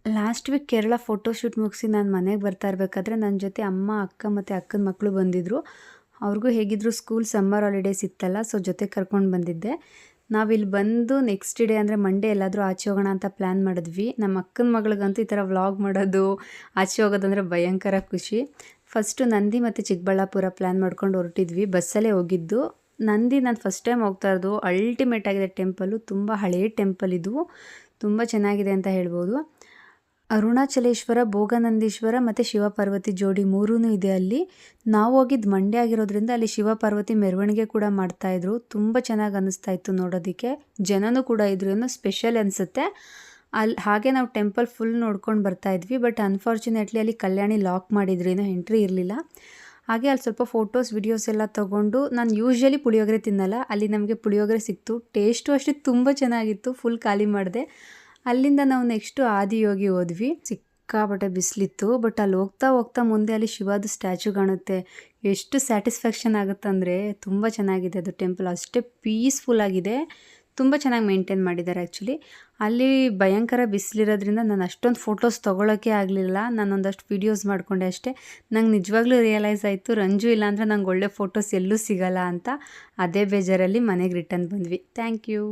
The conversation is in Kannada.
ಲಾಸ್ಟ್ ವೀಕ್ ಕೇರಳ ಫೋಟೋಶೂಟ್ ಮುಗಿಸಿ ನಾನು ಮನೆಗೆ ಬರ್ತಾ ಇರಬೇಕಾದ್ರೆ ನನ್ನ ಜೊತೆ ಅಮ್ಮ, ಅಕ್ಕ ಮತ್ತು ಅಕ್ಕನ ಮಕ್ಕಳು ಬಂದಿದ್ದರು. ಅವ್ರಿಗೂ ಹೇಗಿದ್ರು ಸ್ಕೂಲ್ ಸಮ್ಮರ್ ಹಾಲಿಡೇಸ್ ಇತ್ತಲ್ಲ, ಸೊ ಜೊತೆ ಕರ್ಕೊಂಡು ಬಂದಿದ್ದೆ. ನಾವಿಲ್ಲಿ ಬಂದು ನೆಕ್ಸ್ಟ್ ಡೇ ಅಂದರೆ ಮಂಡೇ ಎಲ್ಲಾದರೂ ಆಚೆ ಹೋಗೋಣ ಅಂತ ಪ್ಲ್ಯಾನ್ ಮಾಡಿದ್ವಿ. ನಮ್ಮ ಅಕ್ಕನ ಮಗಳಿಗಂತೂ ಈ ಥರ ವ್ಲಾಗ್ ಮಾಡೋದು, ಆಚೆ ಹೋಗೋದಂದರೆ ಭಯಂಕರ ಖುಷಿ. ಫಸ್ಟು ನಂದಿ ಮತ್ತು ಚಿಕ್ಕಬಳ್ಳಾಪುರ ಪ್ಲ್ಯಾನ್ ಮಾಡ್ಕೊಂಡು ಹೊರಟಿದ್ವಿ. ಬಸ್ಸಲ್ಲೇ ಹೋಗಿದ್ದು. ನಂದಿ ನಾನು ಫಸ್ಟ್ ಟೈಮ್ ಹೋಗ್ತಾ ಇರೋದು. ಅಲ್ಟಿಮೇಟ್ ಆಗಿದೆ ಟೆಂಪಲು. ತುಂಬ ಹಳೆಯ ಟೆಂಪಲ್ ಇದು. ತುಂಬ ಚೆನ್ನಾಗಿದೆ ಅಂತ ಹೇಳ್ಬೋದು. ಅರುಣಾಚಲೇಶ್ವರ, ಭೋಗನಂದೀಶ್ವರ ಮತ್ತು ಶಿವಪಾರ್ವತಿ ಜೋಡಿ ಮೂರೂ ಇದೆ ಅಲ್ಲಿ. ನಾವು ಹೋಗಿದ್ದು ಮಂಡ್ಯ ಆಗಿರೋದ್ರಿಂದ ಅಲ್ಲಿ ಶಿವಪಾರ್ವತಿ ಮೆರವಣಿಗೆ ಕೂಡ ಮಾಡ್ತಾಯಿದ್ರು. ತುಂಬ ಚೆನ್ನಾಗಿ ಅನ್ನಿಸ್ತಾ ಇತ್ತು ನೋಡೋದಕ್ಕೆ. ಜನನೂ ಕೂಡ ಇದ್ರು, ಏನೋ ಸ್ಪೆಷಲ್ ಅನಿಸುತ್ತೆ ಅಲ್ಲಿ. ಹಾಗೆ ನಾವು ಟೆಂಪಲ್ ಫುಲ್ ನೋಡ್ಕೊಂಡು ಬರ್ತಾಯಿದ್ವಿ. ಬಟ್ ಅನ್ಫಾರ್ಚುನೇಟ್ಲಿ ಅಲ್ಲಿ ಕಲ್ಯಾಣಿ ಲಾಕ್ ಮಾಡಿದ್ರು, ಏನೋ ಎಂಟ್ರಿ ಇರಲಿಲ್ಲ. ಹಾಗೆ ಅಲ್ಲಿ ಸ್ವಲ್ಪ ಫೋಟೋಸ್ ವಿಡಿಯೋಸ್ ಎಲ್ಲ ತೊಗೊಂಡು, ನಾನು ಯೂಶ್ವಲಿ ಪುಳಿಯೋಗರೆ ತಿನ್ನಲ್ಲ, ಅಲ್ಲಿ ನಮಗೆ ಪುಳಿಯೋಗರೆ ಸಿಕ್ತು. ಟೇಸ್ಟು ಅಷ್ಟೇ ತುಂಬ ಚೆನ್ನಾಗಿತ್ತು. ಫುಲ್ ಖಾಲಿ ಮಾಡಿದೆ. ಅಲ್ಲಿಂದ ನಾವು ನೆಕ್ಸ್ಟು ಆದಿಯೋಗಿ ಹೋದ್ವಿ. ಸಿಕ್ಕಾಪಟ್ಟೆ ಬಿಸಿಲಿತ್ತು. ಬಟ್ ಅಲ್ಲಿ ಹೋಗ್ತಾ ಹೋಗ್ತಾ ಮುಂದೆ ಅಲ್ಲಿ ಶಿವದು ಸ್ಟ್ಯಾಚು ಕಾಣುತ್ತೆ. ಎಷ್ಟು ಸ್ಯಾಟಿಸ್ಫ್ಯಾಕ್ಷನ್ ಆಗುತ್ತಂದರೆ ತುಂಬ ಚೆನ್ನಾಗಿದೆ ಅದು ಟೆಂಪಲ್. ಅಷ್ಟೇ ಪೀಸ್ಫುಲ್ ಆಗಿದೆ. ತುಂಬ ಚೆನ್ನಾಗಿ ಮೇಂಟೈನ್ ಮಾಡಿದ್ದಾರೆ ಆ್ಯಕ್ಚುಲಿ. ಅಲ್ಲಿ ಭಯಂಕರ ಬಿಸಿಲಿರೋದ್ರಿಂದ ನಾನು ಅಷ್ಟೊಂದು ಫೋಟೋಸ್ ತೊಗೊಳೋಕ್ಕೆ ಆಗಲಿಲ್ಲ. ನಾನು ಒಂದಷ್ಟು ವೀಡಿಯೋಸ್ ಮಾಡಿಕೊಂಡೆ ಅಷ್ಟೇ. ನಂಗೆ ನಿಜವಾಗ್ಲೂ ರಿಯಲೈಸ್ ಆಯಿತು, ರಂಜು ಇಲ್ಲಾಂದರೆ ನಂಗೆ ಒಳ್ಳೆ ಫೋಟೋಸ್ ಎಲ್ಲೂ ಸಿಗಲ್ಲ ಅಂತ. ಅದೇ ಬೇಜಾರಲ್ಲಿ ಮನೆಗೆ ರಿಟರ್ನ್ ಬಂದ್ವಿ. Thank you.